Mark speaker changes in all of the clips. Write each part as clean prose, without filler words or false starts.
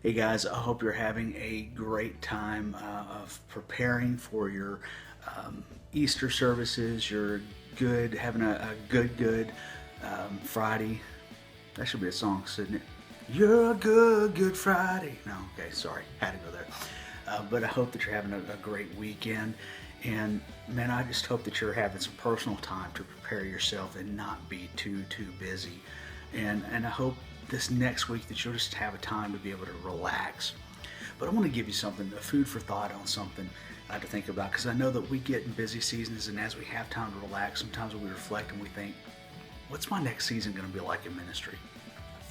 Speaker 1: Hey guys, I hope you're having a great time of preparing for your Easter services. You're good, having a good Friday. That should be a song, shouldn't it? You're a good Friday. No, okay, sorry, had to go there. But I hope that you're having a great weekend. And man, I just hope that you're having some personal time to prepare yourself and not be too busy. And I hope this next week that you'll just have a time to be able to relax. But I want to give you something, a food for thought on something to think about, because I know that we get in busy seasons, and as we have time to relax, sometimes we reflect and we think, what's my next season going to be like in ministry?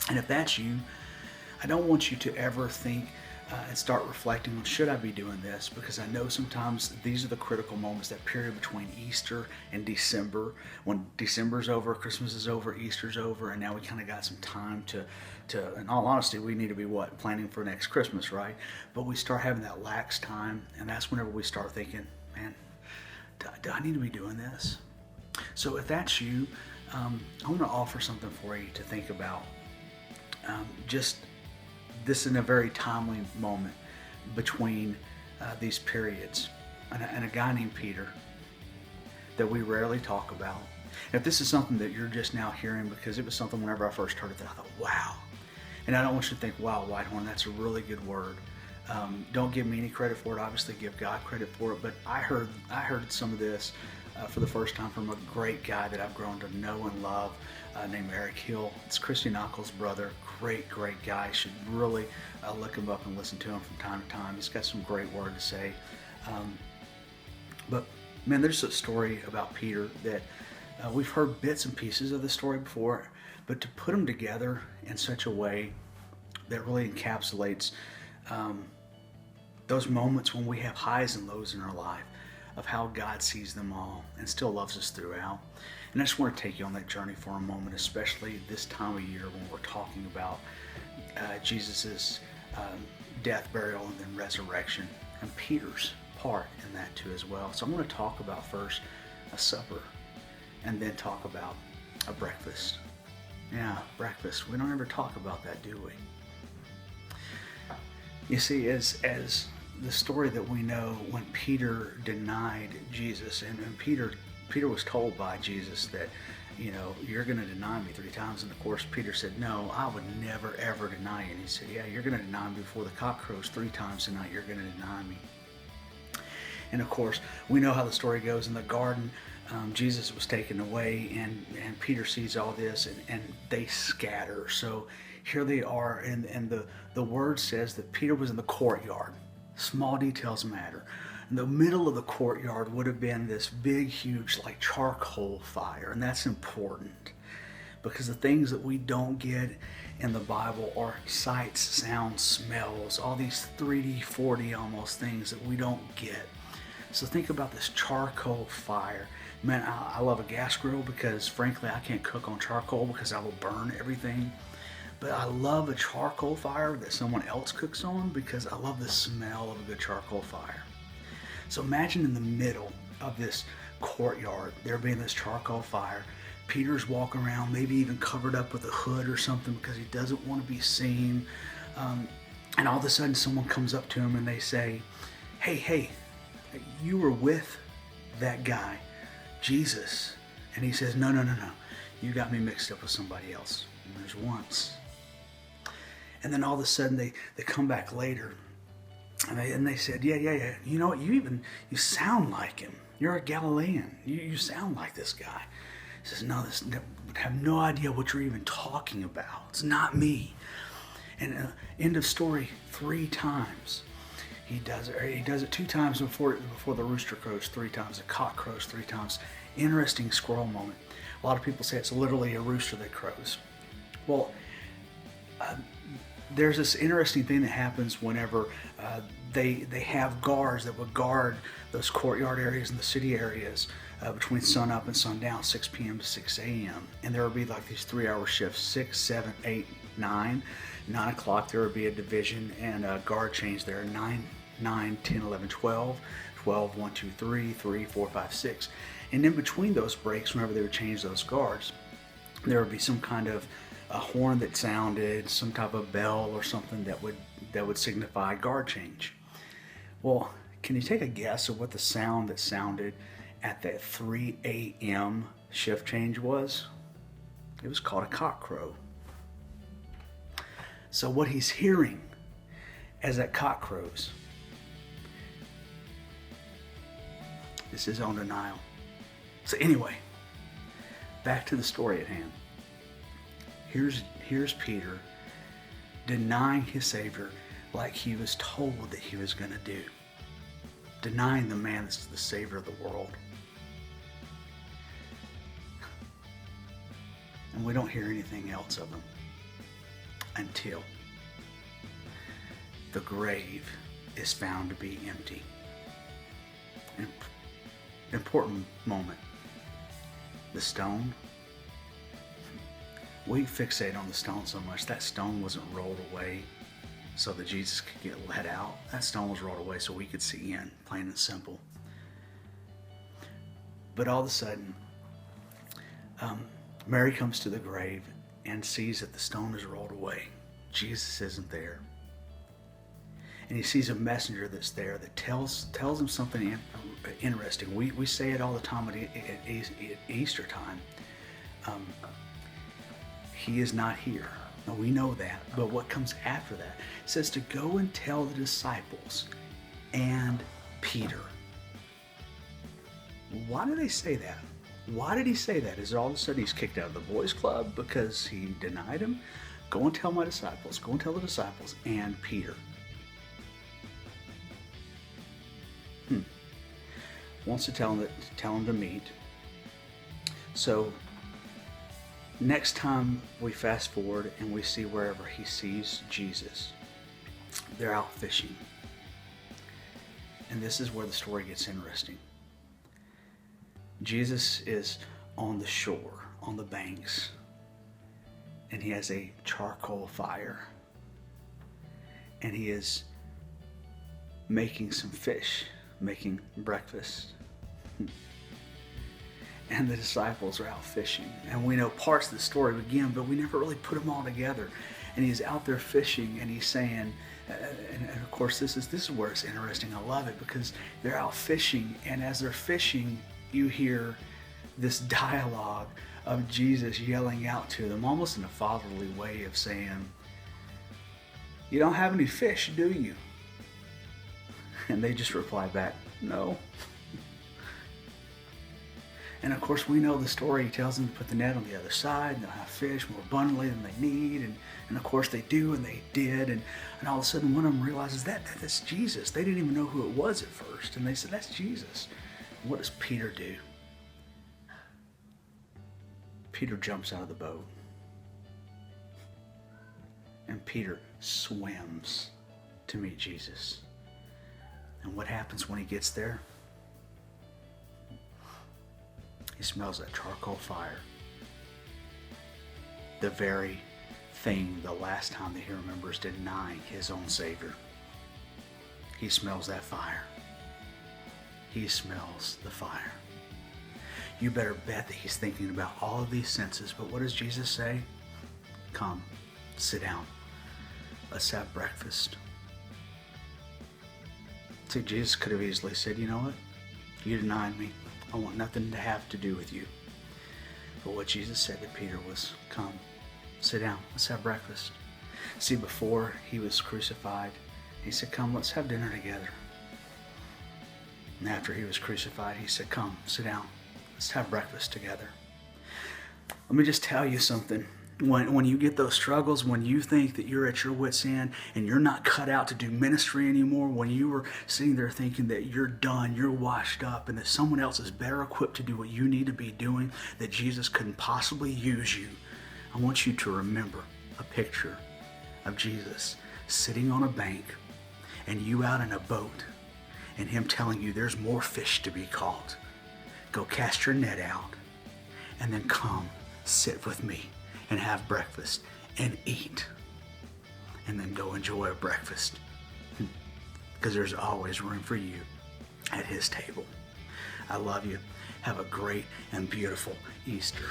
Speaker 1: And if that's you, I don't want you to ever think and start reflecting on, should I be doing this? Because I know sometimes these are the critical moments, that period between Easter and December. When December's over, Christmas is over, Easter's over, and now we kind of got some time to, in all honesty, we need to be planning for next Christmas, right? But we start having that lax time, and that's whenever we start thinking, man, do I need to be doing this? So if that's you, I want to offer something for you to think about. Just this in a very timely moment between these periods, and a guy named Peter that we rarely talk about. And if this is something that you're just now hearing, because it was something whenever I first heard it that I thought, wow. And I don't want you to think, wow, Whitehorn, that's a really good word. Don't give me any credit for it. Obviously, give God credit for it. But I heard some of this for the first time from a great guy that I've grown to know and love, named Eric Hill. It's Christy Knockel's brother. Great guy. You should really look him up and listen to him from time to time. He's got some great word to say. But man, there's a story about Peter that we've heard bits and pieces of the story before, but to put them together in such a way that really encapsulates those moments when we have highs and lows in our life, of how God sees them all and still loves us throughout. And I just want to take you on that journey for a moment, especially this time of year when we're talking about Jesus's death, burial, and then resurrection, and Peter's part in that too as well. So I'm going to talk about first a supper, and then talk about a breakfast. Yeah, breakfast. We don't ever talk about that, do we? You see, as the story that we know, when Peter denied Jesus, and Peter was told by Jesus that, you're going to deny me 3 times. And of course, Peter said, no, I would never, ever deny you. And he said, yeah, you're going to deny me before the cock crows 3 times tonight. You're going to deny me. And of course, we know how the story goes. In the garden, Jesus was taken away, and Peter sees all this, and they scatter. So here they are, and the word says that Peter was in the courtyard. Small details matter. In the middle of the courtyard would have been this big, huge, like charcoal fire, and that's important, because the things that we don't get in the Bible are sights, sounds, smells, all these 3D, 4D almost things that we don't get. So think about this charcoal fire. Man, I love a gas grill, because frankly I can't cook on charcoal because I will burn everything. But I love a charcoal fire that someone else cooks on, because I love the smell of a good charcoal fire. So imagine in the middle of this courtyard, there being this charcoal fire. Peter's walking around, maybe even covered up with a hood or something, because he doesn't want to be seen. And all of a sudden someone comes up to him and they say, hey, you were with that guy, Jesus. And he says, no, you got me mixed up with somebody else. And there's once. And then all of a sudden they come back later, and they said, yeah. You know what? You sound like him. You're a Galilean. You sound like this guy. He says, no, I have no idea what you're even talking about. It's not me. And end of story 3 times. He does it 2 times before the rooster crows 3 times, the cock crows 3 times. Interesting squirrel moment. A lot of people say it's literally a rooster that crows. Well, there's this interesting thing that happens whenever they have guards that would guard those courtyard areas and the city areas between sun up and sundown, 6 p.m. to 6 a.m. And there would be like these 3-hour shifts, 6, 7, 8, 9. 9 o'clock there would be a division and a guard change there, 9, 10, 11, 12, 12, 1, 2, 3, 3, 4, 5, 6. And in between those breaks, whenever they would change those guards, there would be some kind of a horn that sounded, some type of bell or something that would signify guard change. Well, can you take a guess of what the sound that sounded at that 3 a.m. shift change was? It was called a cock crow. So what he's hearing as that cock crows is his own denial. So anyway, back to the story at hand. Here's Peter denying his Savior like he was told that he was going to do. Denying the man that's the Savior of the world. And we don't hear anything else of him until the grave is found to be empty. An important moment. The stone. We fixate on the stone so much. That stone wasn't rolled away so that Jesus could get let out. That stone was rolled away so we could see in, plain and simple. But all of a sudden, Mary comes to the grave and sees that the stone is rolled away. Jesus isn't there. And he sees a messenger that's there that tells him something interesting. We say it all the time at Easter time. He is not here. Now, we know that. But what comes after that? It says to go and tell the disciples and Peter. Why do they say that? Why did he say that? Is it all of a sudden he's kicked out of the boys' club because he denied him? Go and tell my disciples. Go and tell the disciples and Peter. Wants to tell him to meet. So next time we fast forward and we see wherever he sees Jesus, they're out fishing. And this is where the story gets interesting. Jesus is on the shore, on the banks, and he has a charcoal fire. And he is making some fish, making breakfast. And the disciples are out fishing. And we know parts of the story again, but we never really put them all together. And he's out there fishing and he's saying, and of course this is where it's interesting. I love it because they're out fishing, and as they're fishing, you hear this dialogue of Jesus yelling out to them, almost in a fatherly way of saying, "You don't have any fish, do you?" And they just reply back, "No." And of course, we know the story. He tells them to put the net on the other side, and they'll have fish more abundantly than they need. And of course, they do, and they did. And all of a sudden, one of them realizes that's Jesus. They didn't even know who it was at first. And they said, "That's Jesus." And what does Peter do? Peter jumps out of the boat. And Peter swims to meet Jesus. And what happens when he gets there? He smells that charcoal fire. The very thing the last time that he remembers denying his own Savior. He smells that fire. He smells the fire. You better bet that he's thinking about all of these senses. But what does Jesus say? Come, sit down. Let's have breakfast. See, Jesus could have easily said, "You know what? You denied me. I want nothing to have to do with you." But what Jesus said to Peter was, "Come, sit down, let's have breakfast." See, before he was crucified, he said, "Come, let's have dinner together." And after he was crucified, he said, "Come, sit down, let's have breakfast together." Let me just tell you something. When you get those struggles, when you think that you're at your wit's end and you're not cut out to do ministry anymore, when you were sitting there thinking that you're done, you're washed up, and that someone else is better equipped to do what you need to be doing, that Jesus couldn't possibly use you, I want you to remember a picture of Jesus sitting on a bank and you out in a boat and him telling you there's more fish to be caught. Go cast your net out and then come sit with me and have breakfast and eat, and then go enjoy a breakfast, because there's always room for you at his table. I love you. Have a great and beautiful Easter.